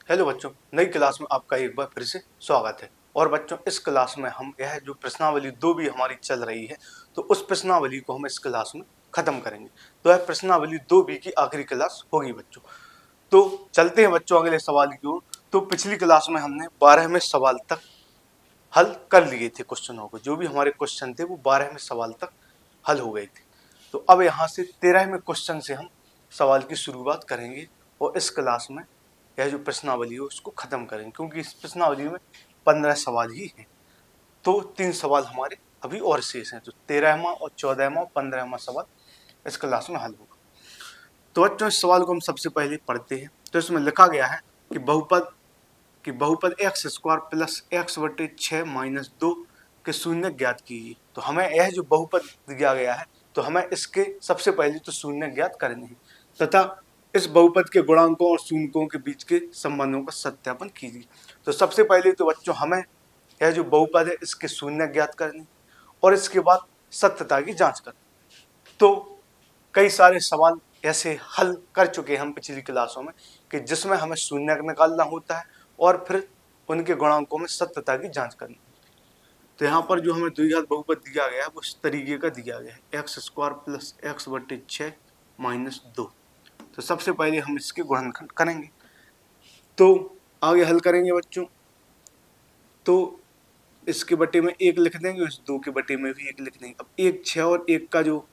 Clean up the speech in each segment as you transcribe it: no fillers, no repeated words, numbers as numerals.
Hello बच्चों, नई class में आपका एक बार फिर से स्वागत है। और बच्चों, इस क्लास में हम यह जो प्रश्नावली 2 भी हमारी चल रही है, तो उस प्रश्नावली को हम इस क्लास में खत्म करेंगे। तो यह प्रश्नावली 2 भी की आखिरी क्लास होगी बच्चों। तो चलते हैं बच्चों अगले सवाल की ओर। तो पिछली क्लास में हमने 12वें सवाल तक हल कर लिए थे क्वेश्चनों को। जो भी हमारे क्वेश्चन थे वो 12वें सवाल तक हल हो गए थे। तो अब यहाँ से 13वें क्वेश्चन से हम सवाल की शुरुआत करेंगे और इस क्लास में यह जो प्रश्नावली है उसको खत्म करेंगे, क्योंकि इस प्रश्नावली में 15 सवाल ही हैं। तो 3 सवाल हमारे अभी और शेष हैं। तो 13वां और 14वां और 15वां सवाल इस क्लास में हल होगा। तो बच्चों, इस सवाल को हम सबसे पहले पढ़ते हैं। तो इसमें लिखा गया है कि बहुपद एक्स स्क्वायर प्लस एक्स बटे 6 माइनस 2 के शून्य ज्ञात कीजिए। तो हमें यह जो बहुपद दिया गया है, तो हमें इसके सबसे पहले तो शून्य ज्ञात करने हैं तथा इस बहुपद के गुणांकों और शून्यों के बीच के संबंधों का सत्यापन कीजिए। तो सबसे पहले तो बच्चों हमें यह जो बहुपद है इसके शून्य ज्ञात करने और इसके बाद सत्यता की जांच करनी। तो कई सारे सवाल ऐसे हल कर चुके हैं हम पिछली क्लासों में कि जिसमें हमें शून्य निकालना होता है और फिर उनके गुणांकों में सत्यता की जांच करनी। तो यहाँ पर जो हमें द्विघात बहुपद दिया गया है वो इस तरीके का दिया गया है, एक्स स्क्वायर प्लस एक्स बटे 6 माइनस 2। तो सबसे पहले हम इसके गुणनखंड करेंगे। तो आगे हल करेंगे बच्चों। तो इसके बटे में 1 लिख देंगे, इस 2 के बटे में भी 1 लिख देंगे। अब 1 6 और 1 का जो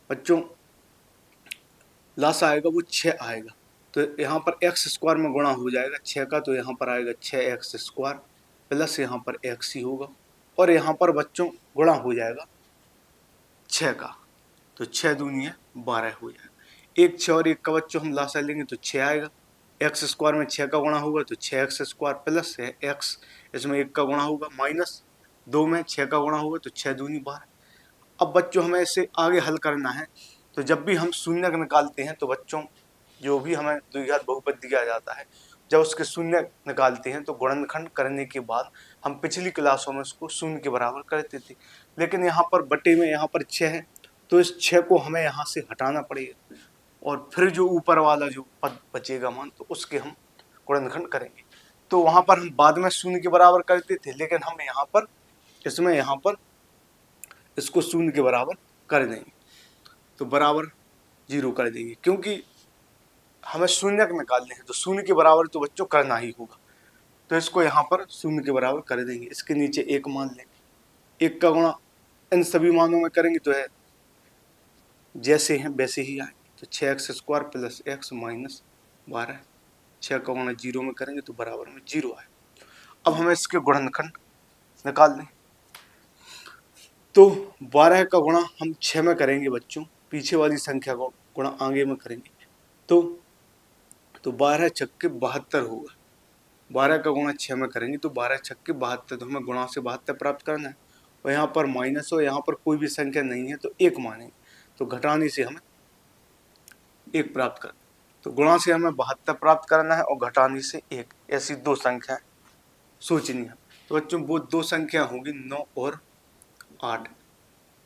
बच्चों लासा आएगा वो 6 आएगा। तो यहाँ पर एक्स स्क्वायर में गुणा हो जाएगा 6 का, तो यहाँ पर आएगा 6x स्क्वायर प्लस यहाँ पर x ही होगा और यहाँ पर बच्चों गुणा हो जाएगा 6 का। तो 6 दूनी है 12 हो जाएगा। 1 6 और 1 का बच्चों हम लासा लेंगे तो 6 आएगा। एक्स स्क्वायर में 6 का गुणा होगा तो 6x स्क्वायर प्लस है x, इसमें 1 का गुणा होगा माइनस 2 में 6 का गुणा होगा तो 6 दूनी 12। अब बच्चों हमें इसे आगे हल करना है। तो जब भी हम शून्य निकालते हैं तो बच्चों जो भी हमें द्विघात बहुपद दिया जाता है, जब उसके शून्य निकालते हैं तो गुणनखंड करने के बाद हम पिछली क्लासों में उसको शून्य के बराबर करते थे। लेकिन यहाँ पर बटे में यहाँ पर 6 है, तो इस 6 को हमें यहाँ से हटाना पड़ेगा और फिर जो ऊपर वाला जो पद बचेगा मान, तो उसके हम गुणनखंड करेंगे। तो वहां पर हम बाद में शून्य के बराबर करते थे, लेकिन हम यहाँ पर इसको शून्य के बराबर कर देंगे। तो बराबर 0 कर देंगे, क्योंकि हमें शून्य निकालने हैं तो शून्य के बराबर तो बच्चों करना ही होगा। तो इसको यहाँ पर शून्य के बराबर कर देंगे। इसके नीचे 1 मान लेंगे। 1 का गुणा इन सभी मानों में करेंगे तो है जैसे हैं वैसे ही आएंगे। तो 6x square plus x minus 12, 6 का गुणा 0 में करेंगे तो बराबर में 0 आए। अब हमें इसके गुणनखंड निकाल लें। तो 12 का गुणा हम 6 में करेंगे बच्चों, पीछे वाली संख्या को गुणा आगे में करेंगे। तो 12 छक्के 72 होगा। 12 का गुणा 6 में करेंगे तो 12 छक्के 72, तो हमें गुणा से 72 प्राप्त करना है। और यहाँ पर माइनस हो, यहाँ पर कोई भी संख्या नहीं है तो 1 मानेंगे, तो घटाने से हमें 1 प्राप्त करना। तो गुणा से हमें 72 प्राप्त करना है और घटाने से 1, ऐसी 2 संख्या सोचनी है। तो बच्चों वो 2 संख्या होगी 9 और 8।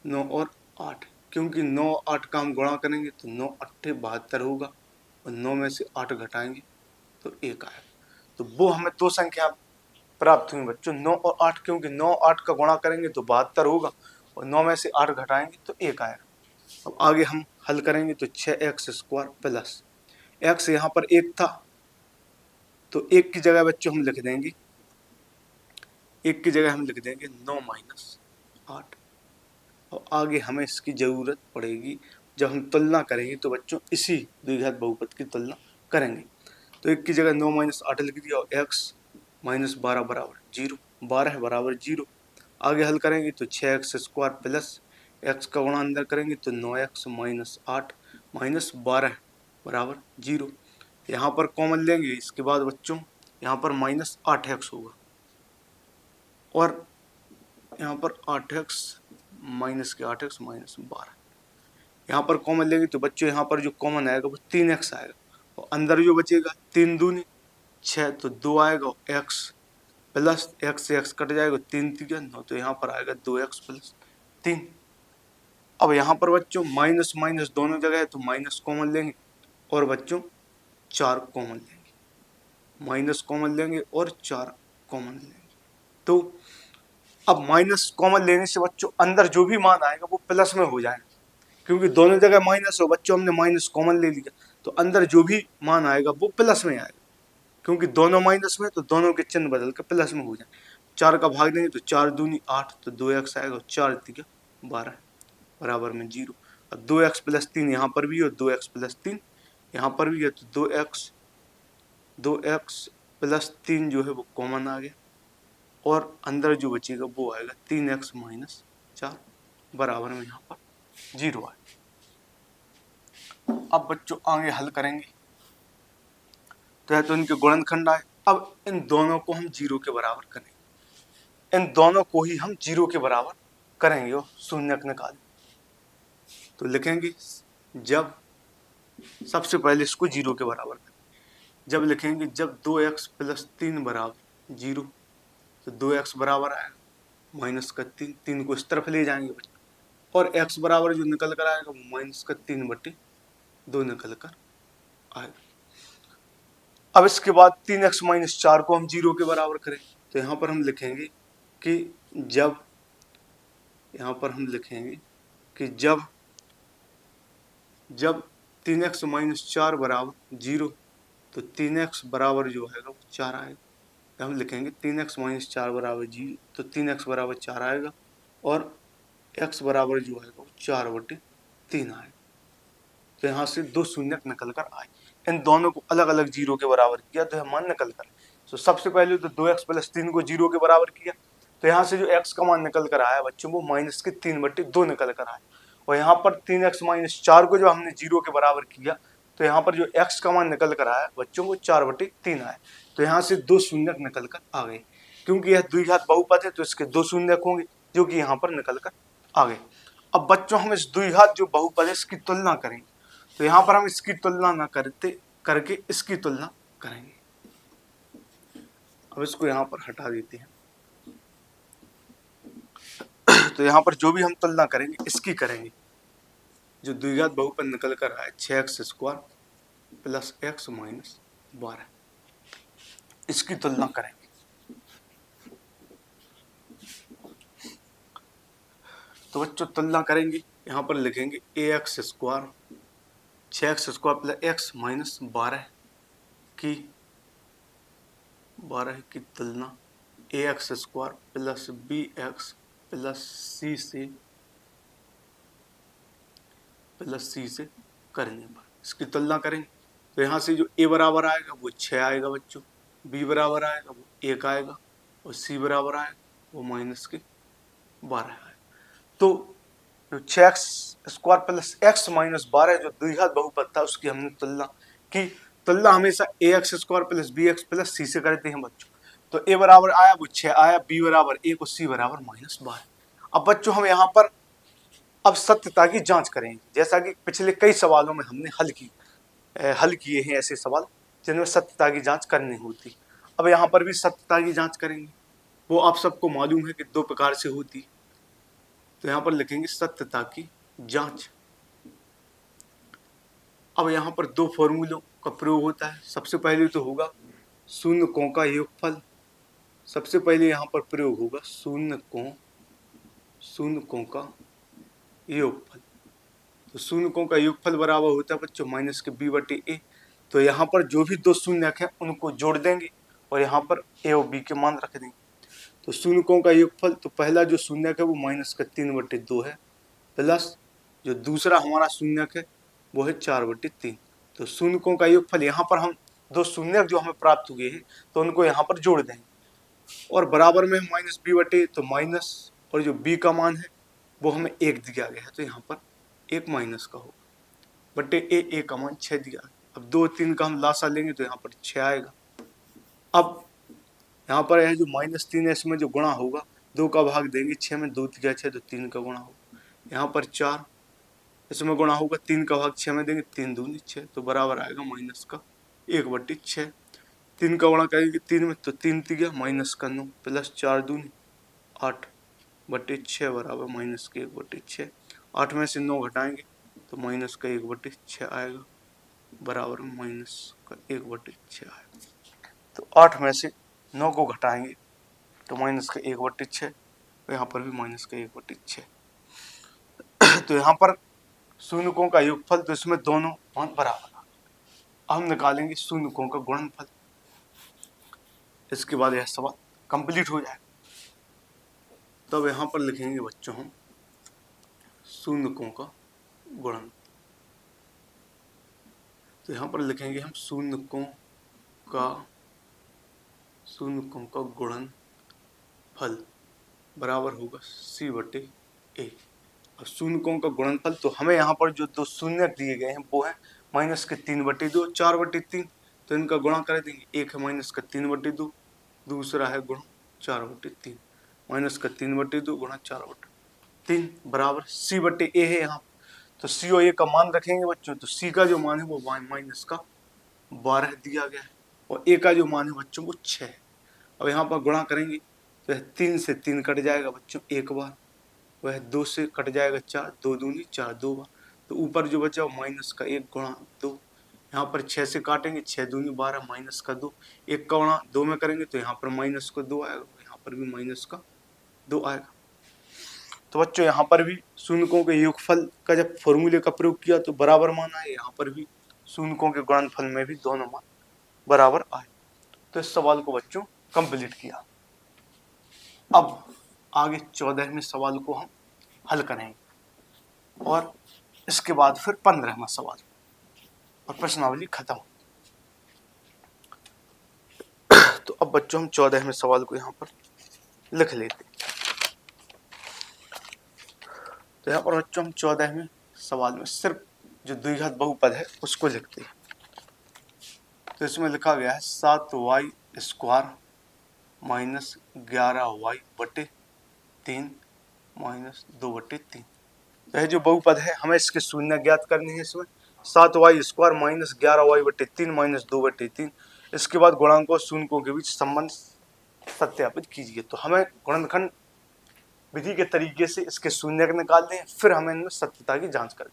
9 और 8, क्योंकि 9 और 8 का हम गुणा करेंगे तो 9 अट्ठे 72 होगा और 9 में से 8 घटाएंगे तो 1 आएगा। तो वो हमें 2 संख्या प्राप्त हुई बच्चों 9 और 8, क्योंकि 9 और 8 का गुणा करेंगे तो 72 होगा और 9 में से 8 घटाएंगे तो 1 आएगा। अब आगे हम हल करेंगे तो 6x स्क्वायर प्लस x यहाँ पर 1 था, तो 1 की जगह बच्चों हम लिख देंगे 9 माइनस 8। और आगे हमें इसकी जरूरत पड़ेगी जब हम तुलना करेंगे, तो बच्चों इसी द्विघात बहुपद की तुलना करेंगे। तो 1 की जगह 9 माइनस 8 लिख दिया और x माइनस 12 बराबर 0, 12 बराबर 0। आगे हल करेंगे तो 6x स्क्वायर प्लस x का गुणा अंदर करेंगे तो 9x माइनस 8 माइनस 12 बराबर 0। यहाँ पर कॉमन लेंगे, इसके बाद बच्चों यहाँ पर माइनस 8x होगा और यहाँ पर 8x माइनस के 8x माइनस 12। यहाँ पर कॉमन लेंगे तो बच्चों यहाँ पर जो कॉमन आएगा वो 3x आएगा और अंदर जो बचेगा 3 दूनी 6, तो 2 आएगा और x प्लस x से x कट जाएगा, 3 3 9, तो यहाँ पर आएगा 2x प्लस 3। अब यहाँ पर बच्चों माइनस माइनस दोनों जगह है तो माइनस कॉमन लेंगे और बच्चों 4 कॉमन लेंगे। माइनस कॉमन लेंगे और 4 कॉमन लेंगे। तो अब माइनस कॉमन लेने से बच्चों अंदर जो भी मान आएगा वो प्लस में हो जाएगा, क्योंकि दोनों जगह माइनस हो बच्चों, हमने माइनस कॉमन ले लिया तो अंदर जो भी मान आएगा वो प्लस में आएगा, क्योंकि दोनों माइनस में तो दोनों के चिन्ह बदल के प्लस में हो जाए। 4 का भाग देंगे तो 4 दूनी 8, तो 2x आएगा, 4 तिया 12 बराबर में 0। और 2x प्लस 3 यहाँ पर भी है और 2x प्लस 3 यहाँ पर भी है, तो 2x प्लस 3 जो है वो कॉमन आ गया और अंदर जो बचेगा वो आएगा 3x माइनस 4 बराबर में यहाँ पर 0 आएगा। अब बच्चों आगे हल करेंगे तो इनके गुणनखंड आए। अब इन दोनों को हम 0 के बराबर करेंगे, इन दोनों को ही हम 0 के बराबर करेंगे और शून्यक निकालें। तो लिखेंगे जब, सबसे पहले इसको 0 के बराबर करें, जब लिखेंगे जब 2x प्लस 3 बराबर 0, तो 2x बराबर आएगा माइनस का 3, 3 को इस तरफ ले जाएंगे बच्चों, और x बराबर जो निकल कर आएगा वो माइनस का 3/2 निकल कर आएगा। अब इसके बाद 3x माइनस 4 को हम 0 के बराबर करें, तो यहाँ पर हम लिखेंगे कि जब, यहाँ पर हम लिखेंगे कि जब 3x माइनस 4 बराबर 0, तो 3x बराबर जो है वो 4 आएगा। तो हम लिखेंगे 3x माइनस 4 बराबर 0, तो 3x बराबर 4 आएगा और x बराबर जो है वो 4/3 आएगा। तो यहाँ से 2 शून्यक निकल कर आए। इन दोनों को अलग अलग 0 के बराबर किया तो यह मान निकल कर, तो सबसे पहले तो 2x प्लस 3 को 0 के बराबर किया, तो यहाँ से जो x का मान निकल कर आया बच्चों वो माइनस के 3/2 निकल कर आया। और यहाँ पर 3x माइनस 4 को जो हमने 0 के बराबर किया, तो यहाँ पर जो x का मान निकल कर आया बच्चों वो 4/3 आया। तो यहाँ से 2 शून्यक निकल कर आ गए, क्योंकि यह द्विघात बहुपद है तो इसके 2 शून्यक होंगे जो कि यहाँ पर निकल कर आ गए। अब बच्चों हम इस द्विघात जो बहुपद है इसकी तुलना करेंगे, तो यहाँ पर हम इसकी तुलना ना करके इसकी तुलना करेंगे। अब इसको यहाँ पर हटा देते हैं। तो यहाँ पर जो भी हम तुलना करेंगे इसकी करेंगे, जो द्विघात बहुपद निकल कर आए 6x² प्लस x माइनस 12, इसकी तुलना करेंगे। तो बच्चों तुलना करेंगे, यहाँ पर लिखेंगे ax² 6x² plus x minus 12 की तुलना ax² plus bx plus c से करने पर इसकी तुलना करेंगे। तो यहाँ से जो a बराबर आएगा वो 6 आएगा बच्चों, b बराबर आएगा वो 1 आएगा और c बराबर आएगा वो माइनस के 12 आएगा। तो 6x² प्लस x माइनस 12 जो द्विघात बहुपद था उसकी हमने तुलना की। तुलना हमेशा ax² plus bx plus c से करते हैं बच्चों। तो a बराबर आया वो 6 आया, b बराबर 1 और c बराबर माइनस 12। अब बच्चों हम यहाँ पर अब सत्यता की जांच करेंगे, जैसा कि पिछले कई सवालों में हमने हल किए हैं ऐसे सवाल जिनमें सत्यता की जांच करनी होती। अब यहाँ पर भी सत्यता की जांच करेंगे, वो आप सबको मालूम है कि 2 प्रकार से होती। तो यहाँ पर लिखेंगे सत्यता की जांच। अब यहाँ पर 2 फॉर्मूलों का प्रयोग होता है। सबसे पहले तो होगा शून्यकों का योगफल, सबसे पहले यहाँ पर प्रयोग होगा शून्यकों का योगफल। तो शून्यकों का योगफल बराबर होता है बच्चों माइनस के b/a। तो यहाँ पर जो भी 2 शून्यक हैं उनको जोड़ देंगे और यहाँ पर a और b के मान रख देंगे। तो शून्यकों का योगफल, तो पहला जो शून्यक है वो माइनस का 3/2 है, प्लस जो दूसरा हमारा शून्यक है वो है 4/3। तो शून्यकों का योगफल, यहाँ पर हम 2 शून्यक जो हमें प्राप्त हुए हैं तो उनको यहाँ पर जोड़ देंगे और बराबर में माइनस b/a, तो माइनस और जो b का मान है वो हमें 1 दिया गया है तो यहाँ पर 1 माइनस का होगा बटे a का मान 6 दिया है। अब 2 3 का हम लासा लेंगे तो यहाँ पर 6 आएगा। अब यहाँ पर है जो -3 है इसमें जो गुणा होगा 2 का भाग देंगे 6 में, 2 3 6 तो 3 का गुणा होगा। यहाँ पर 4 इसमें गुणा होगा 3 का भाग 6 में देंगे, 3 दूनी 6 तो बराबर आएगा माइनस का 1/6। 3 का गुणा करेंगे 3 में तो 3 दिया माइनस का 9 प्लस 4 दूनी 8/6 बराबर माइनस के 1/6। 8 में से 9 घटाएंगे तो माइनस का 1/6 आएगा बराबर माइनस का 1/6 आएगा। तो 8 में से 9 को घटाएंगे तो माइनस का 1/6, तो यहाँ पर भी माइनस का 1/6। तो यहाँ पर शून्यकों का योगफल, तो इसमें दोनों मान बराबर आ गए। हम निकालेंगे शून्यकों का गुणनफल। इसके बाद यह सवाल कंप्लीट हो जाएगा। तब यहाँ पर लिखेंगे बच्चों हम शून्यकों का गुणन। तो यहाँ पर लिखेंगे हम शून्यकों का गुणनफल बराबर होगा C/A। अब शून्यकों का गुणनफल, तो हमें यहाँ पर जो दो शून्य दिए गए हैं वो है माइनस के 3/2, 4/3, तो इनका गुणा कर देंगे। एक है माइनस का 3/2, दूसरा है गुणा 4/3। माइनस का 3/2 गुणा 4/3 बराबर C/A है यहाँ। तो C और A का मान रखेंगे बच्चों, तो C का जो मान है वो माइनस का 12 दिया गया है और A का जो मान है बच्चों वो 6 है। अब यहाँ पर गुणा करेंगे तो 3 से 3 कट जाएगा बच्चों एक बार, वह 2 से कट जाएगा 4, 2 दूनी 4 दो बार, तो ऊपर जो बचा वो माइनस का 1 गुणा 2। यहाँ पर 6 से काटेंगे, 6 दूनी 12 माइनस का 2, 1 का गुणा 2 में करेंगे तो यहाँ पर माइनस का 2 आएगा, यहाँ पर भी माइनस का 2 आएगा। तो बच्चों यहाँ पर भी शून्यकों के योगफल का जब फॉर्मूले का प्रयोग किया तो बराबर मान आए, यहाँ पर भी शून्यकों के गुणनफल में भी दोनों मान बराबर आए। तो इस सवाल को बच्चों कंप्लीट किया। अब आगे 14वें सवाल को हम हल करेंगे और इसके बाद फिर 15वां सवाल और प्रश्नावली खत्म। तो अब बच्चों हम 14वें सवाल को यहाँ पर लिख लेते। तो यहाँ पर बच्चों हम 14वें सवाल में सिर्फ जो द्विघात बहुपद है उसको लिखते हैं। तो इसमें लिखा गया है 7y² माइनस 11y/3 माइनस 2/3। तो यह जो बहुपद है हमें इसके शून्य ज्ञात करनी है। इसमें 7y² माइनस 11y/3 माइनस 2/3। इसके बाद गुणांकों और शून्यकों के बीच संबंध सत्यापित कीजिए। तो हमें गुणनखंड विधि के तरीके से इसके शून्य निकालने हैं, फिर हमें इनमें सत्यता की जांच करनी।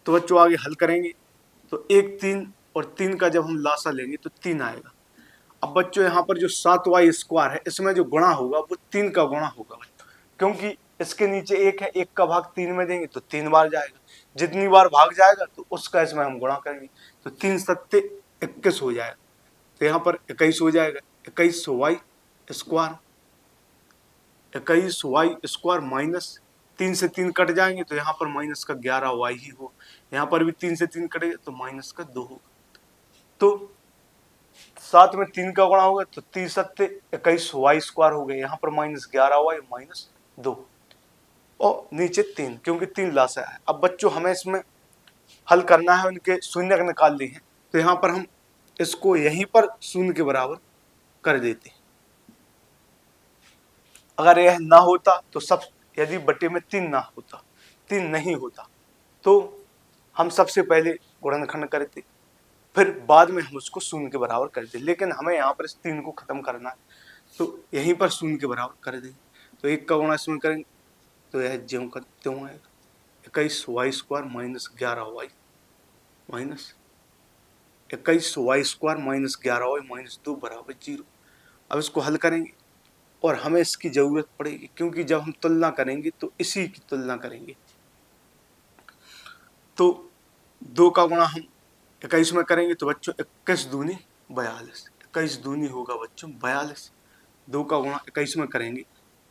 तो बच्चों आगे हल करेंगे तो 1 3 और 3 का जब हम लासा लेंगे तो 3 आएगा। अब बच्चों यहाँ पर जो 7y² है इसमें जो गुणा होगा वो 3 का गुणा होगा बच्चों, क्योंकि इसके नीचे 1 है, 1 का भाग 3 में देंगे तो 3 बार जाएगा, जितनी बार भाग जाएगा तो उसका इसमें हम गुणा करेंगे, तो 3 सत्ते 21 हो जाएगा। तो यहाँ पर 21 हो जाएगा, 21y² 21y² माइनस 3 से 3 कट जाएंगे तो यहाँ पर माइनस का 11y ही हो, यहाँ पर भी 3 से 3 कटेगा तो माइनस का 2 होगा। तो 7 में 3 का गुणा होगा तो 3 सत्ते 21y² हो गए, यहाँ पर माइनस 11y माइनस 2 और नीचे 3, क्योंकि 3 लासा है। अब बच्चों हमें इसमें हल करना है, उनके शून्य निकाल लिए हैं, तो यहाँ पर हम इसको यहीं पर शून्य के बराबर कर देते हैं। अगर यह ना होता तो सब, यदि बटे में 3 ना होता, 3 नहीं होता तो हम सबसे पहले गुणनखंड करते, फिर बाद में हम उसको शून्य के बराबर करते, लेकिन हमें यहाँ पर इस 3 को खत्म करना है तो यहीं पर शून्य के बराबर कर देंगे। तो 1 का गुणा इसमें करेंगे तो यह ज्यों का त्यों आएगा, 21y² minus 11y minus 21y² minus 11y minus 2 बराबर 0। अब इसको हल करेंगे और हमें इसकी जरूरत पड़ेगी, क्योंकि जब हम तुलना करेंगे तो इसी की तुलना करेंगे। तो 2 का गुणा हम 21 में करेंगे तो बच्चों 21 दूनी 42, 21 दूनी होगा बच्चों 42। 2 का गुणा 21 में करेंगे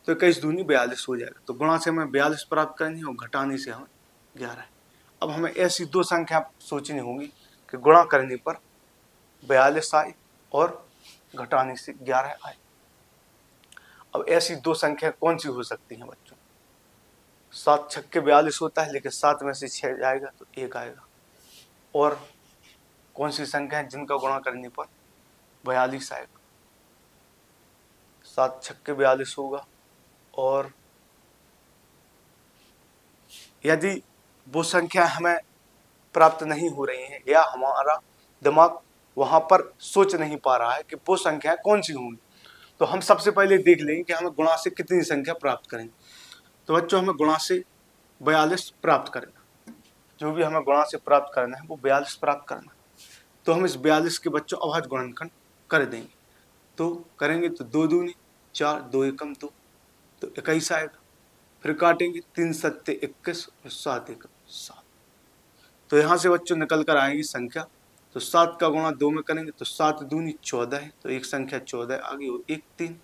तो 21 दूनी 42 हो जाएगा। तो गुणा से हमें 42 प्राप्त करनी और घटाने से हमें 11। अब हमें ऐसी दो संख्या सोचनी होगी कि गुणा करने पर 42 आए और घटाने से 11 आए। अब ऐसी दो संख्या कौन सी हो सकती हैं बच्चों? 7 छक्के 42 होता है, लेकिन 7 में से 6 जाएगा तो 1 आएगा। और कौन सी संख्या है जिनका गुणा करने पर 42 आएगा? 7 छक्के 42 होगा। और यदि वो संख्या हमें प्राप्त नहीं हो रही है या हमारा दिमाग वहां पर सोच नहीं पा रहा है कि वो संख्या कौन सी होंगी, तो हम सबसे पहले देख लेंगे कि हमें गुणा से कितनी संख्या प्राप्त करेंगे। तो बच्चों हमें गुणा से 42 प्राप्त करना, जो भी हमें गुणा से प्राप्त करना है वो 42 प्राप्त करना। तो हम इस 42 के बच्चों अभाज्य गुणनखंड कर देंगे। तो करेंगे तो 2 दूनी 4, 2 एकम 2, तो 21 आएगा। फिर काटेंगे 3 सत्ते 21 और 7 एकम 7। तो यहाँ से बच्चों निकल कर आएगी संख्या। तो 7 का गुणा 2 में करेंगे तो 7 दूनी 14 है, तो एक संख्या 14 आ गई और एक 3।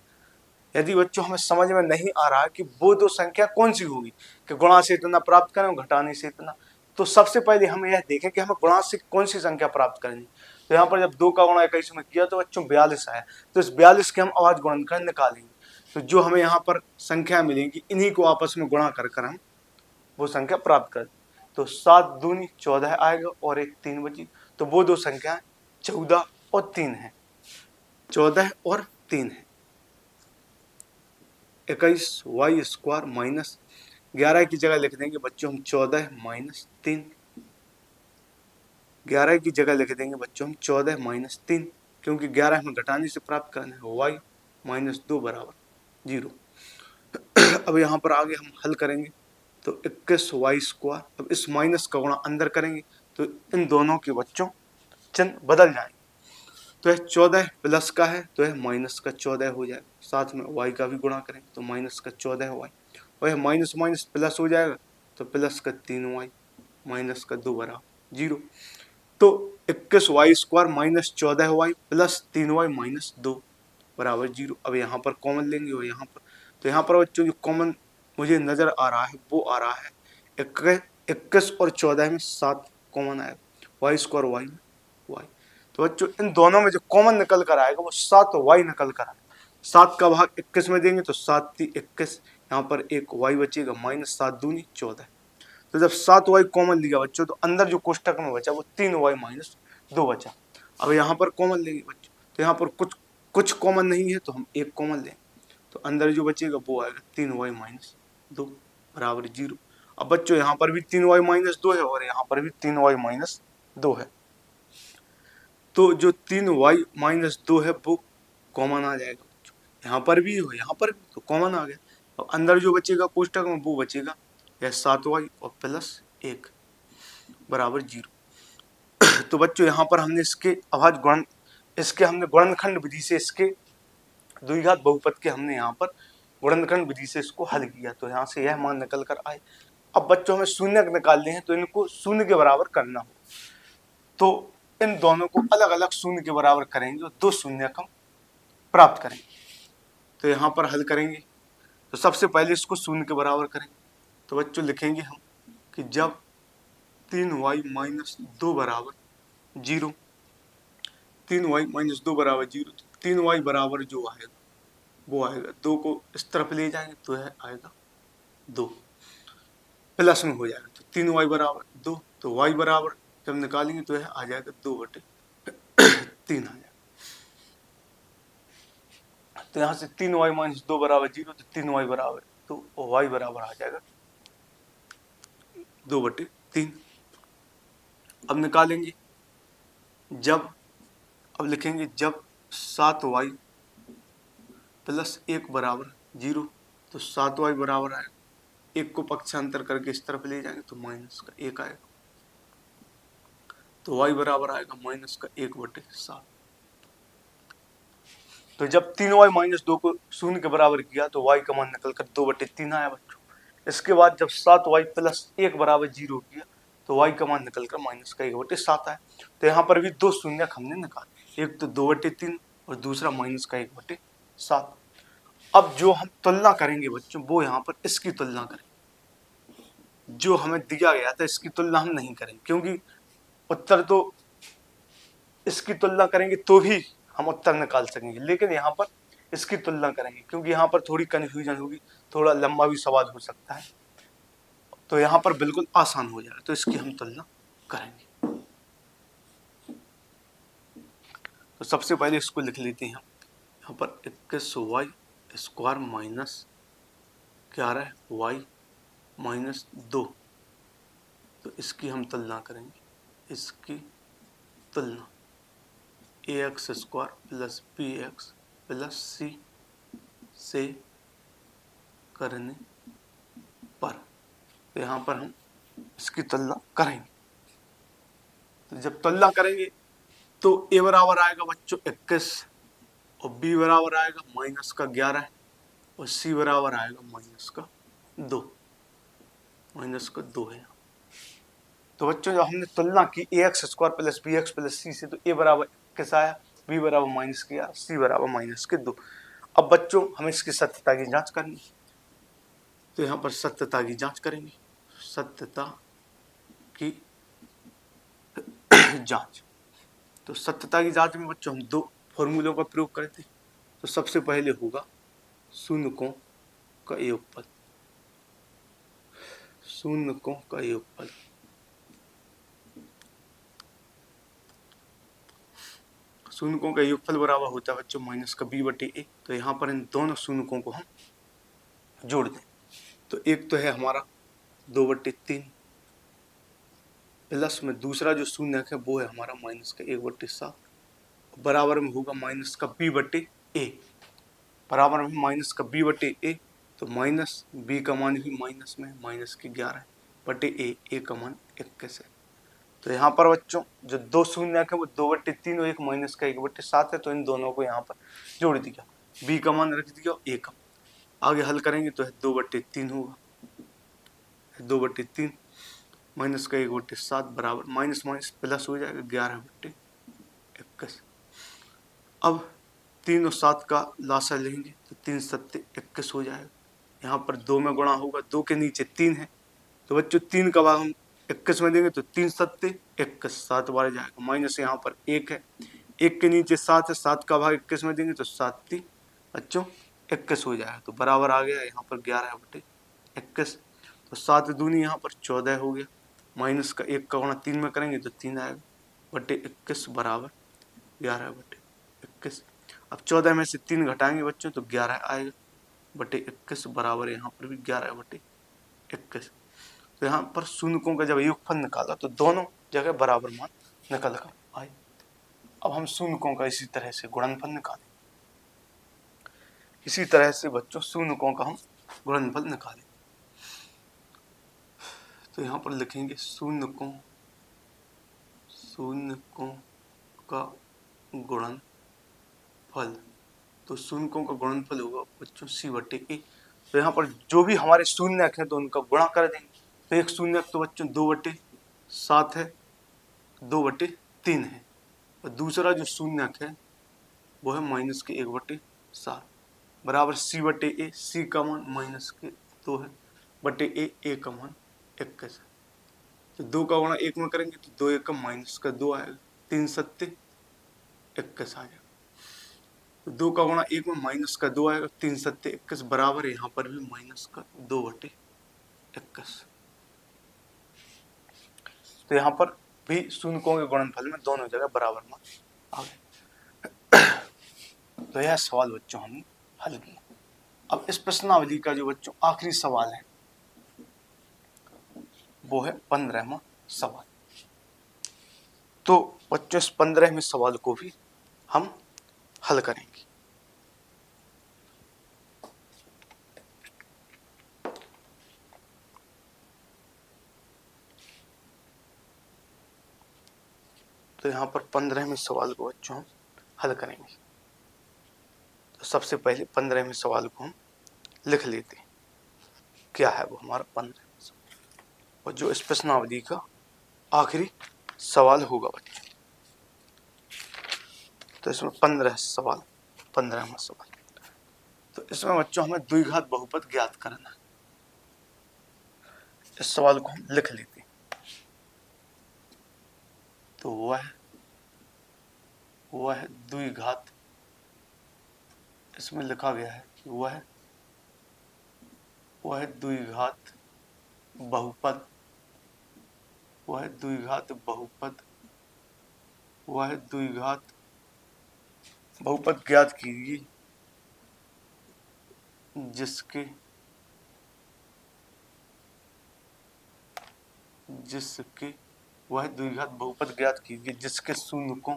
यदि बच्चों हमें समझ में नहीं आ रहा कि वो दो संख्या कौन सी होगी कि गुणा से इतना प्राप्त करें और घटाने से इतना, तो सबसे पहले हमें यह देखें कि हमें गुणा से कौन सी संख्या प्राप्त करनी। तो यहाँ पर जब 2 का गुणा 21 में किया तो बच्चों 42 आया, तो इस 42 के हम अभाज्य गुणनखंड निकालेंगे। तो जो हमें यहाँ पर संख्या मिलेगी इन्हीं को आपस में गुणा कर हम वो संख्या प्राप्त कर। तो 7 दूनी 14 आएगा और एक 3 बची। तो वो दो संख्या 14 और 3 है, 14 और 3 है। 21 वाई स्क्वायर माइनस 11 की जगह लिख देंगे बच्चों हम 14 माइनस 3। 11 की जगह लिख देंगे बच्चों हम 14 माइनस 3, क्योंकि 11 हमें घटाने से प्राप्त करना है। वाई माइनस 2 बराबर 0। अब यहाँ पर आगे हम हल करेंगे तो 21 वाई स्क्वायर, अब इस माइनस का गुणा अंदर करेंगे तो इन दोनों के बच्चों चिन्ह बदल जाएंगे। तो यह 14 प्लस का है तो यह माइनस का 14 हो जाएगा, साथ में वाई का भी गुणा करेंगे तो माइनस का 14 वाई, और यह माइनस माइनस प्लस हो जाएगा तो प्लस का 3 वाई माइनस का 2 बराबर 0। तो 21 y square minus 14 y plus 3 y minus 2 बराबर 0। अब यहाँ पर कॉमन लेंगे और यहाँ पर, तो यहाँ पर बच्चों जो कॉमन मुझे नजर आ रहा है वो आ रहा है 21 और 14 में 7 कॉमन आएगा, वाई स्क्वायर वाई में वाई। तो बच्चों इन दोनों में जो कॉमन निकल कर आएगा वो 7 वाई निकल कर आएगा। 7 का भाग 21 में देंगे तो 7 × 21, यहाँ पर एक वाई बचेगा माइनस 7 दूनी 14। तो जब 7 वाई कॉमन लिया बच्चों तो अंदर जो कोष्टक में बचा वो 3 वाई माइनस 2 बचा। अब यहाँ पर कॉमन लेंगे बच्चों, तो यहाँ पर कुछ कॉमन नहीं है तो हम एक कॉमन लेंगे, तो अंदर जो बचेगा वो आएगा 3 वाई माइनस 2 बराबर 0। अब बच्चों यहाँ पर भी 3 वाई माइनस 2 है और यहाँ पर भी 3 वाई माइनस 2 है, तो जो 3 वाई माइनस 2 है वो कॉमन आ जाएगा बच्चों, यहाँ पर भी हो यहाँ पर भी, तो कॉमन आ गया। अब अंदर जो बचेगा कोष्टक में वो बचेगा यह 7 वाई और प्लस 1 बराबर 0। तो बच्चों यहाँ पर हमने इसके हमने गुणनखंड विधि से इसके द्विघात बहुपद के हमने यहाँ पर गुणनखंड विधि से इसको हल किया, तो यहाँ से यह मान निकल कर आए। अब बच्चों हमें शून्य निकालने हैं तो इनको शून्य के बराबर करना हो, तो इन दोनों को अलग अलग शून्य के बराबर करेंगे और 2 शून्य हम प्राप्त करेंगे। तो यहाँ पर हल करेंगे तो सबसे पहले इसको शून्य के बराबर करेंगे, तो बच्चों लिखेंगे हम कि जब 3 वाई माइनस 2 बराबर 0, 3 वाई माइनस 2 बराबर 0, 3 वाई बराबर जो आएगा वो आएगा 2 को इस तरफ ले जाएंगे तो यह आएगा 2 प्लस में हो जाएगा, तो 3 वाई बराबर 2, तो वाई बराबर जब निकालेंगे तो यह आ जाएगा 2/3 आ जाएगा। तो यहाँ से 3 वाई माइनस 2 बराबर 0, तो 3 वाई बराबर, तो वाई बराबर आ जाएगा 2/3। अब निकालेंगे अब लिखेंगे जब 7 वाई प्लस 1 बराबर 0, तो 7 वाई बराबर आएगा, 1 को पक्षांतर करके इस तरफ ले जाएंगे तो माइनस का 1 आएगा, तो वाई बराबर आएगा माइनस का 1/7। तो जब 3 वाई माइनस 2 को शून्य के बराबर किया तो वाई का मान निकल कर 2/3 आया बच्चों। इसके बाद जब 7 वाई प्लस 1 बराबर 0 किया तो वाई का मान निकल कर माइनस का 1/7 आया। तो यहाँ पर भी 2 शून्य हमने निकाले, एक तो 2/3 और दूसरा माइनस का 1/7। अब जो हम तुलना करेंगे बच्चों वो यहाँ पर इसकी तुलना करेंगे, जो हमें दिया गया था इसकी तुलना हम नहीं करेंगे, क्योंकि उत्तर तो इसकी तुलना करेंगे तो भी हम उत्तर निकाल सकेंगे, लेकिन यहाँ पर इसकी तुलना करेंगे क्योंकि यहाँ पर थोड़ी कंफ्यूजन होगी, थोड़ा लंबा भी सवाल हो सकता है, तो यहाँ पर बिल्कुल आसान हो जाएगा, तो इसकी हम तुलना करेंगे। तो सबसे पहले इसको लिख लेते हैं हम, यहाँ पर 21 y square minus 11 y minus 2, तो इसकी हम तुलना करेंगे, इसकी तुलना ax square plus bx plus c से करने पर, तो यहाँ पर हम इसकी तुलना करेंगे। तो जब तुलना करेंगे तो a बराबर आएगा बच्चों 21 और b बराबर आएगा -11 और c बराबर आएगा -2, -2 है। तो बच्चों जब हमने तुलना की ax² + bx + c से, तो a बराबर किस आया, b बराबर -11, c बराबर -2। अब बच्चों हमें इसकी सत्यता की जांच करनी, तो यहाँ पर सत्यता की जांच करेंगे, सत्यता की जांच। तो सत्यता की जांच में बच्चों हम दो फॉर्मूलों का प्रयोग करते हैं। तो सबसे पहले होगा शून्यकों का योगफल, शून्यकों का योगफल। शून्यकों का योगफल बराबर होता है बच्चों -b/a। तो यहाँ पर इन दोनों शून्यकों को हम जोड़ दें। तो एक तो है हमारा 2/3 प्लस में दूसरा जो शून्य है वो है हमारा -1/7, बराबर में होगा -b/a, बराबर में -b/a। तो -b का मान भी माइनस में, -11/a, a का मान 21 है। तो यहाँ पर बच्चों जो दो शून्य है वो 2/3 और एक -1/7 है। तो इन दोनों को यहाँ पर जोड़ दिया, b का मान रख दिया, a का। आगे हल करेंगे तो 2/3 होगा, 2/3 -1/7 बराबर माइनस माइनस प्लस हो जाएगा 11/21। अब 3 और 7 का लासा लेंगे तो 3 7 21 हो जाएगा। यहाँ पर 2 में गुणा होगा, 2 के नीचे 3 है, तो बच्चों 3 का भाग हम 21 में देंगे तो 3 7 21, 7 बार जाएगा। माइनस यहाँ पर 1 है, 1 के नीचे 7 है, 7 का भाग 21 में देंगे तो 7 3 बच्चों 21 हो जाएगा। तो बराबर आ गया यहाँ पर 11/21। तो 7 दूनी यहाँ पर 14 हो गया, माइनस का 1 का गुणा 3 में करेंगे तो 3 आएगा, /21 बराबर 11/21। अब 14 में से 3 घटाएंगे बच्चों तो 11 आएगा, /21 बराबर यहाँ पर भी 11/21। तो यहाँ पर शून्यकों का जब योगफल निकाला तो दोनों जगह बराबर मान निकल कर आए। अब हम शून्यकों का इसी तरह से गुणनफल निकालें, इसी तरह से बच्चों शून्यकों का हम गुणनफल निकालें। तो यहाँ पर लिखेंगे शून्यकों का गुणनफल। तो शून्यकों का गुणनफल होगा बच्चों c/a। तो यहाँ पर जो भी हमारे शून्यक है तो उनका गुणा कर देंगे। तो एक शून्यक तो बच्चों 2/7 है, 2/3 है, और दूसरा जो शून्यक है वो है -1/7 बराबर c/a। c का मान -2 है, /a, a का मान 21 है। तो 2 का गुणा 1 में करेंगे तो 2 1 का -2 आएगा, 3 7 21 आ जाएगा। तो 2 का गुणा 1 में -2 आएगा, 3 7 21 बराबर है यहाँ पर भी -2/21। तो यहाँ पर भी शून्यकों के गुणनफल में दोनों जगह बराबर मान आ गए। तो यह सवाल बच्चों हमने हल किया। अब इस प्रश्नावली का जो बच्चों आखिरी सवाल है वो है 15वां सवाल। तो बच्चों इस 15वें सवाल को भी हम हल करेंगे। तो यहाँ पर 15वें सवाल को बच्चों हम हल करेंगे। तो सबसे पहले 15वें सवाल को हम लिख लेते हैं, क्या है वो हमारा 15वां सवाल, और जो इस प्रश्नावली का आखिरी सवाल होगा बच्चों। तो इसमें 15वां सवाल। तो इसमें बच्चों हमें द्विघात बहुपद ज्ञात करना है। इस सवाल को हम लिख लेते हैं। तो वह द्विघात, इसमें लिखा गया है कि वह द्विघात बहुपद, वह द्विघात बहुपद ज्ञात कीजिए जिसके वह द्विघात बहुपद ज्ञात कीजिए जिसके शून्यकों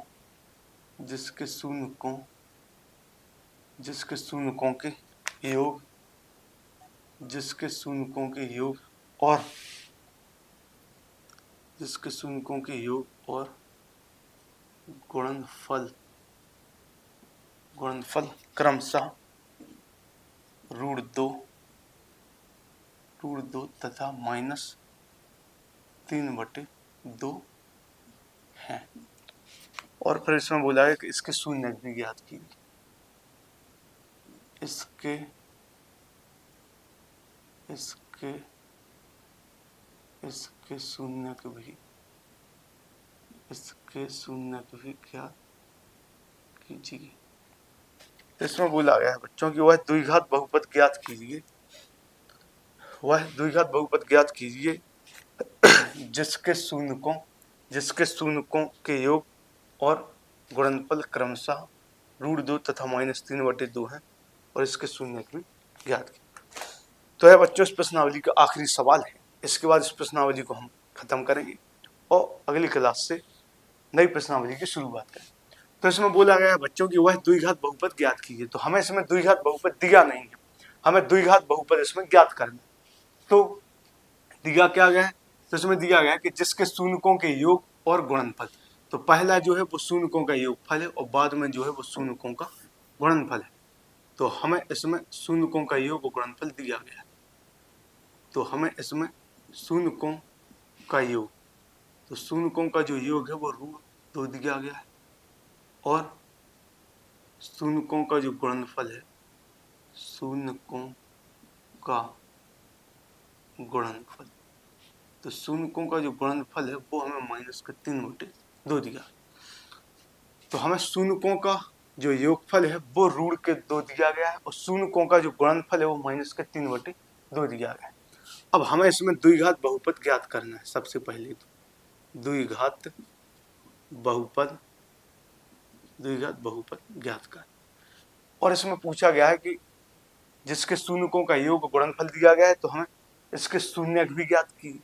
के योग, और गुणनफल गुणनफल क्रमशः √2 तथा -3/2 है। और फिर इसमें बोला है कि इसके शून्य भी ज्ञात कीजिए। इसके शून्य ज्ञात कीजिए। इसमें बोला गया है बच्चों की वह द्विघात बहुपद ज्ञात कीजिए। जिसके शून्यकों के योग और गुणनफल क्रमशः √2 तथा -3/2 है और इसके शून्य भी ज्ञात कीजिए। तो यह बच्चों इस प्रश्नावली का आखिरी सवाल है। इसके बाद इस प्रश्नावली को हम खत्म करेंगे और अगली क्लास से नई प्रश्नावली की शुरुआत करेंगे। तो इसमें बोला गया है बच्चों की वह द्विघात बहुपद ज्ञात कीजिए। तो हमें इसमें द्विघात बहुपद दिया नहीं है, हमें द्विघात बहुपद इसमें ज्ञात करना। तो दिया क्या गया है? तो इसमें दिया गया है कि जिसके शून्यकों के योग और गुणनफल। तो पहला जो है वो शून्यकों का योगफल है और बाद में जो है वो शून्यकों का गुणनफल है। तो हमें इसमें शून्यकों का योग और गुणनफल दिया गया है। तो हमें इसमें शून्यकों का योग, तो शून्यकों का जो योग है वो √2 दिया गया है और शून्यकों का जो गुणनफल है, शून्यकों का गुणनफल, तो शून्यकों का जो गुणनफल है वो हमें -3/2 दिया। तो हमें शून्यकों का जो योगफल है वो √2 दिया गया है और शून्यकों का जो गुणनफल है वो -3/2 दिया गया है। अब हमें इसमें द्विघात बहुपद ज्ञात करना है। सबसे पहले तो द्विघात बहुपद ज्ञात कर। और इसमें पूछा गया है कि जिसके शून्यकों का योग गुणनफल दिया गया है तो हमें इसके शून्य भी ज्ञात की।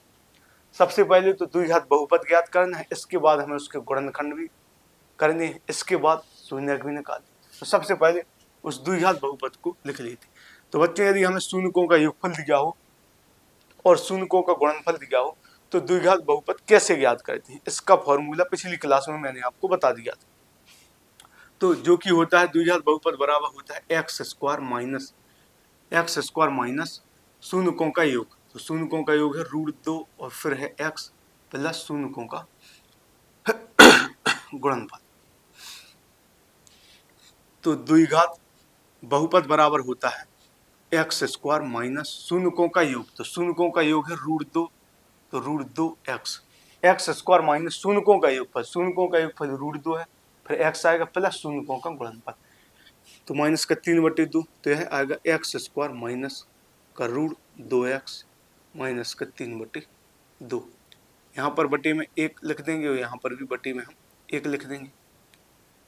सबसे पहले तो द्विघात बहुपद ज्ञात करना है, इसके बाद हमें उसके गुणनखंड भी करने हैं, इसके बाद शून्य भी निकालने। तो सबसे पहले उस द्विघात बहुपद को लिख लेते। तो बच्चों यदि हमें शून्यकों का योगफल दिया हो और शून्यकों का गुणनफल दिया हो तो द्विघात बहुपद कैसे ज्ञात करते हैं, इसका फॉर्मूला पिछली क्लास में मैंने आपको बता दिया था। तो जो कि होता है द्विघात बहुपद बराबर होता है x² माइनस शून्यकों का योग। तो शून्यकों का योग है √2 और फिर है x प्लस शून्यकों का गुणनफल। तो द्विघात बहुपद बराबर होता है x² माइनस शून्यकों का योग। तो शून्यकों का योग है √2, तो √2x, x² माइनस शून्यकों का योगफल, शून्यकों का योगफल √2 है, फिर x आएगा प्लस शून्यकों का गुणनफल, तो -3/2, तो यह आएगा x² माइनस का √2x माइनस का 3/2। यहाँ पर बटे में 1 लिख देंगे और यहाँ पर भी बटे में हम 1 लिख देंगे।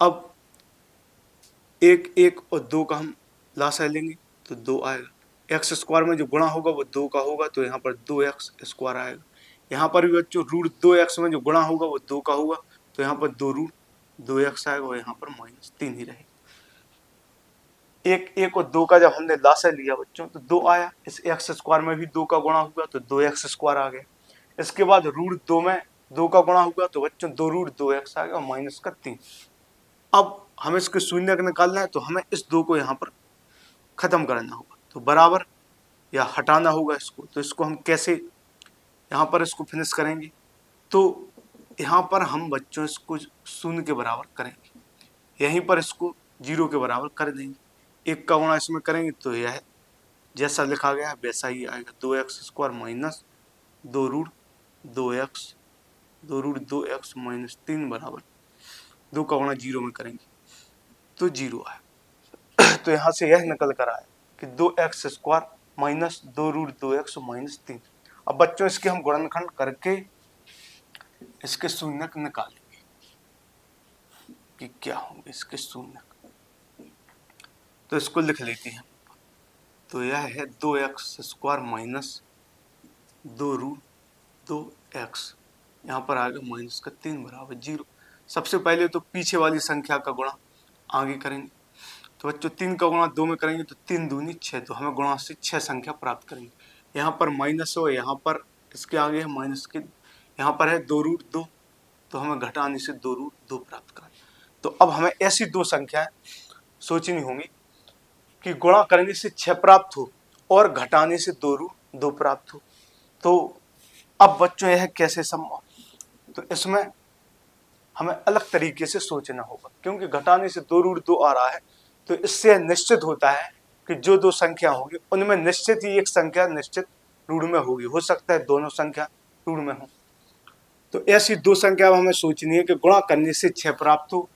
अब 1 और 2 का हम लासा लेंगे तो 2 आएगा। x² में जो गुणा होगा वो 2 का होगा, तो यहाँ पर 2x² आएगा। यहाँ पर भी बच्चों √2x में जो गुणा होगा वो 2 का होगा, तो यहाँ पर 2√2x आएगा और यहाँ पर -3 ही रहेगा। 1 और 2 का जब हमने लासा लिया बच्चों तो 2 आया। इस x² में भी 2 का गुणा होगा तो 2x² आ गया। इसके बाद √2 में 2 का गुणा होगा तो बच्चों 2√2x आ गया और -3। अब हमें इसके शून्य निकालना है तो हमें इस 2 को यहाँ पर खत्म करना होगा, तो बराबर या हटाना होगा इसको। तो इसको हम कैसे यहाँ पर इसको फिनिश करेंगे, तो यहाँ पर हम बच्चों इसको 0 के बराबर करेंगे, यहीं पर इसको 0 के बराबर कर देंगे। 1 का गुणा इसमें करेंगे तो यह जैसा लिखा गया है वैसा ही आएगा, 2x² माइनस 2√2x माइनस 3 बराबर 2 का गुणा 0 में करेंगे तो 0 आए। तो यहाँ से यह निकल कर आया कि 2x² माइनस 2√2x माइनस 3। अब बच्चों इसके हम गुणनखंड करके इसके शून्य निकालेंगे कि क्या होंगे इसके शून्य। तो इसको लिख लेते हैं। तो यह है 2x² माइनस 2√2x, यहाँ पर आएगा -3 बराबर 0। सबसे पहले तो पीछे वाली संख्या का गुणा आगे करेंगे। तो बच्चों 3 का गुणा 2 में करेंगे तो 3 दूनी 6, तो हमें गुणा से 6 संख्या प्राप्त करेंगे। यहाँ पर माइनस हो, यहाँ पर इसके आगे है माइनस के, यहाँ पर है 2√2, तो हमें घटाने से 2√2 प्राप्त करें। तो अब हमें ऐसी दो संख्याएं सोचनी होंगी कि गुणा करने से 6 प्राप्त हो और घटाने से 2 रूट 2 प्राप्त हो। तो अब बच्चों यह कैसे संभव, तो इसमें हमें अलग तरीके से सोचना होगा, क्योंकि घटाने से 2 रूट 2 आ रहा है तो इससे निश्चित होता है कि जो दो संख्या होगी उनमें निश्चित ही एक संख्या निश्चित रूट में होगी, हो सकता है दोनों संख्या रूट में हो। तो ऐसी दो संख्या हमें सोचनी है कि गुणा करने से 6 प्राप्त हो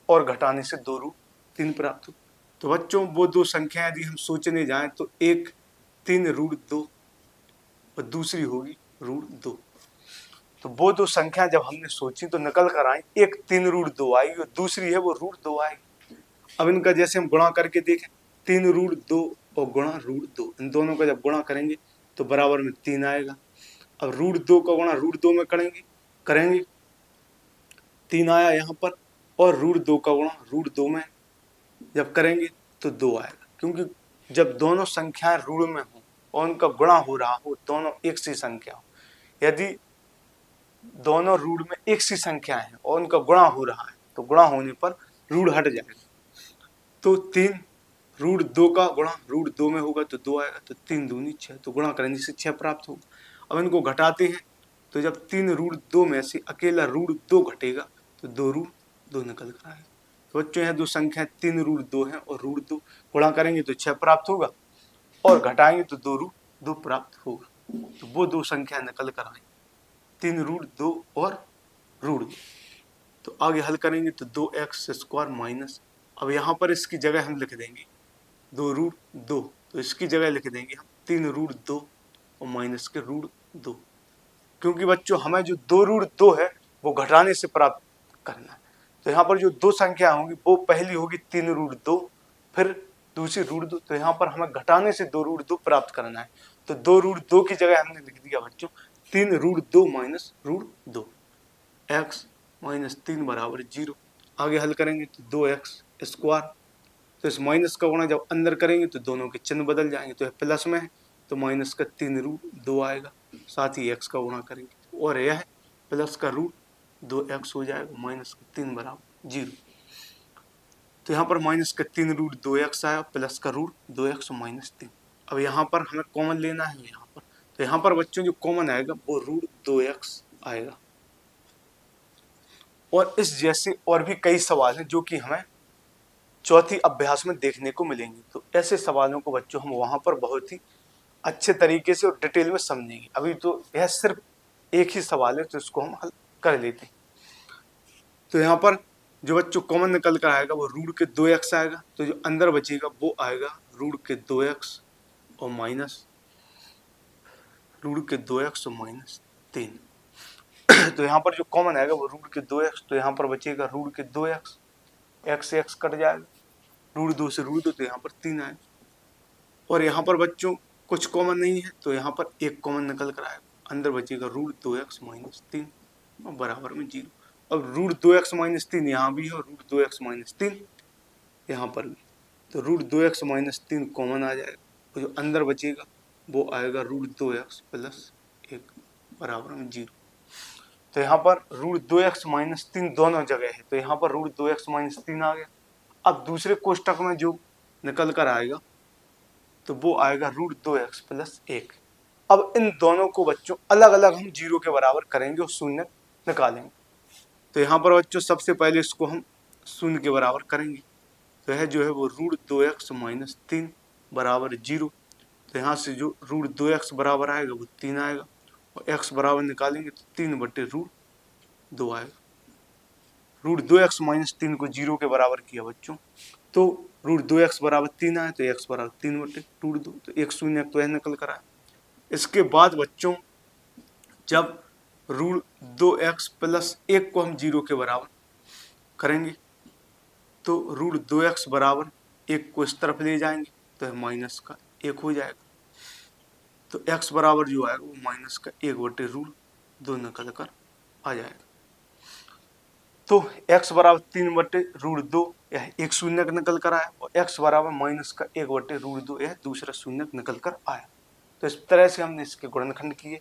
और घटाने से 2 रूट 3 प्राप्त हो। तो बच्चों वो दो संख्या यदि हम सोचने जाएं तो एक 3 रूट 2 और दूसरी होगी रूट 2। तो वो दो संख्या जब हमने सोची तो निकल कर आई, एक 3 रूट 2 आएगी और दूसरी है वो रूट 2 आएगी। अब इनका जैसे हम गुणा करके देखें, 3 रूट 2 और गुणा रूट 2, इन दोनों का जब गुणा करेंगे तो बराबर में 3 आएगा। अब रूट 2 का गुणा रूट 2 में करेंगे 3 आया यहाँ पर, और रूट 2 का गुणा रूट 2 में जब करेंगे तो 2 आएगा, क्योंकि जब दोनों संख्याएं रूट में हो और उनका गुणा हो रहा हो, दोनों एक सी संख्या हो, यदि दोनों रूट में एक सी संख्या है और उनका गुणा हो रहा है तो गुणा होने पर रूट हट जाएगा। तो 3 रूट 2 का गुणा रूट 2 में होगा तो 2 आएगा, तो 3 दूनी 6, तो गुणा करने से 6 प्राप्त होगा। अब इनको घटाते हैं तो जब 3 रूट 2 में से अकेला रूट 2 घटेगा तो 2 रूट 2 निकल कर आएगा। तो बच्चों यह दो संख्या 3 रूट 2 है और रूट 2, गुणा करेंगे तो 6 प्राप्त होगा और घटाएंगे तो 2 रूट 2 प्राप्त होगा। तो वो दो संख्या निकल कर आई, 3 रूट 2 और रूट 2। तो आगे हल करेंगे तो 2x² माइनस, अब यहाँ पर इसकी जगह हम लिख देंगे 2 रूट 2, तो इसकी जगह लिख देंगे हम 3 रूट 2 और माइनस के रूट 2, क्योंकि बच्चों हमें जो 2 रूट 2 है वो घटाने से प्राप्त करना है। तो यहाँ पर जो दो संख्या होंगी वो पहली होगी 3 रूट 2, फिर दूसरी रूट 2, तो यहाँ पर हमें घटाने से 2 रूट 2 प्राप्त करना है। तो 2 रूट 2 की जगह हमने लिख दिया बच्चों 3 root 2 minus root 2, x minus 3 बराबर 0। आगे हल करेंगे तो 2x², तो इस माइनस का गुणा जब अंदर करेंगे तो दोनों के चिन्ह बदल जाएंगे, तो यह प्लस में है तो माइनस का 3 रूट 2 आएगा, साथ ही x का गुणा करेंगे और यह प्लस का रूट 2x हो जाएगा, माइनस का 3 बराबर 0। तो यहाँ पर माइनस का 3 रूट 2x आया, प्लस का रूट 2x माइनस 3। अब यहाँ पर हमें कॉमन लेना है यहाँ पर, तो यहाँ पर बच्चों जो कॉमन आएगा वो रूट 2x आएगा। और इस जैसे और भी कई सवाल हैं जो कि हमें चौथी अभ्यास में देखने को मिलेंगे। तो ऐसे सवालों को बच्चों हम वहां पर बहुत ही अच्छे तरीके से और डिटेल में समझेंगे। अभी तो यह सिर्फ एक ही सवाल है तो इसको हम हल कर लेते हैं। तो यहाँ पर जो बच्चों कॉमन निकल कर आएगा वो रूट के 2x आएगा, तो जो अंदर बचेगा वो आएगा रूट के 2x और माइनस रूट के 2x और माइनस 3। तो यहाँ पर जो कॉमन आएगा वो रूट के 2x, तो यहाँ पर बचेगा रूट के 2x, x से x कट जाएगा, रूट 2 से रूट 2, तो यहाँ पर 3 आएगा। और यहाँ पर बच्चों कुछ कॉमन नहीं है तो यहाँ पर एक कॉमन निकल कर आएगा, अंदर बचेगा रूट 2x माइनस 3 और बराबर में 0। अब रूट 2x माइनस 3 यहाँ भी है और रूट 2x माइनस 3 यहाँ पर भी, तो रूट 2x माइनस 3 कॉमन आ जाएगा, तो जो अंदर बचेगा वो आएगा रूट 2x प्लस 1 बराबर में 0। तो यहाँ पर रूट 2x माइनस 3 दोनों जगह है, तो यहाँ पर रूट 2x माइनस 3 आ गया। अब दूसरे कोष्टक में जो निकल कर आएगा तो वो आएगा रूट 2x प्लस 1। अब इन दोनों को बच्चों अलग अलग हम 0 के बराबर करेंगे और शून्य निकालेंगे। तो यहाँ पर बच्चों सबसे पहले इसको हम शून्य के बराबर करेंगे, तो यह जो है वो रूट 2x माइनस 3 बराबर 0। तो यहाँ से जो रूट 2x बराबर आएगा वो 3 आएगा और x बराबर निकालेंगे तो 3/√2 आएगा। रूट 2x माइनस 3 को 0 के बराबर किया बच्चों, तो रूट 2x बराबर 3 आए तो x बराबर 3/√2, तो एक शून्य तो यह निकल कर आया। इसके बाद बच्चों जब रूट 2x प्लस 1 को हम 0 के बराबर करेंगे तो रूट 2x बराबर 1 को इस तरफ ले जाएंगे तो यह माइनस का 1 हो जाएगा, तो x बराबर जो आएगा वो माइनस का 1/√2 निकल कर आ जाएगा। तो x बराबर 3/√2 यह एक शून्य निकल कर आया और x बराबर माइनस का 1/√2 यह दूसरा शून्य निकल कर आया। तो इस तरह से हमने इसके गुणनखंड किए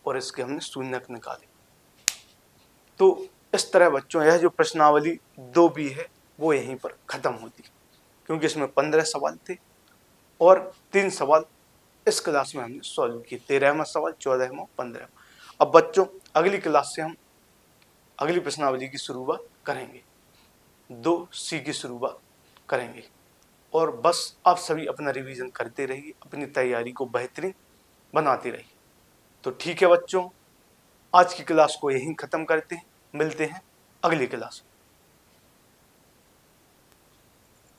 और इसके हमने शून्यक निकाले। तो इस तरह बच्चों यह जो प्रश्नावली 2b है वो यहीं पर खत्म होती है। क्योंकि इसमें 15 सवाल थे और 3 सवाल इस क्लास में हमने सॉल्व किए। 13वां सवाल, 14वां, 15वां। अब बच्चों अगली क्लास से हम अगली प्रश्नावली की शुरुआत करेंगे, 2C की शुरुआत करेंगे। और बस आप सभी अपना रिवीजन करते रहिए, अपनी तैयारी को बेहतरीन बनाते रहिए। तो ठीक है बच्चों, आज की क्लास को यहीं खत्म करते हैं, मिलते हैं अगली क्लास में।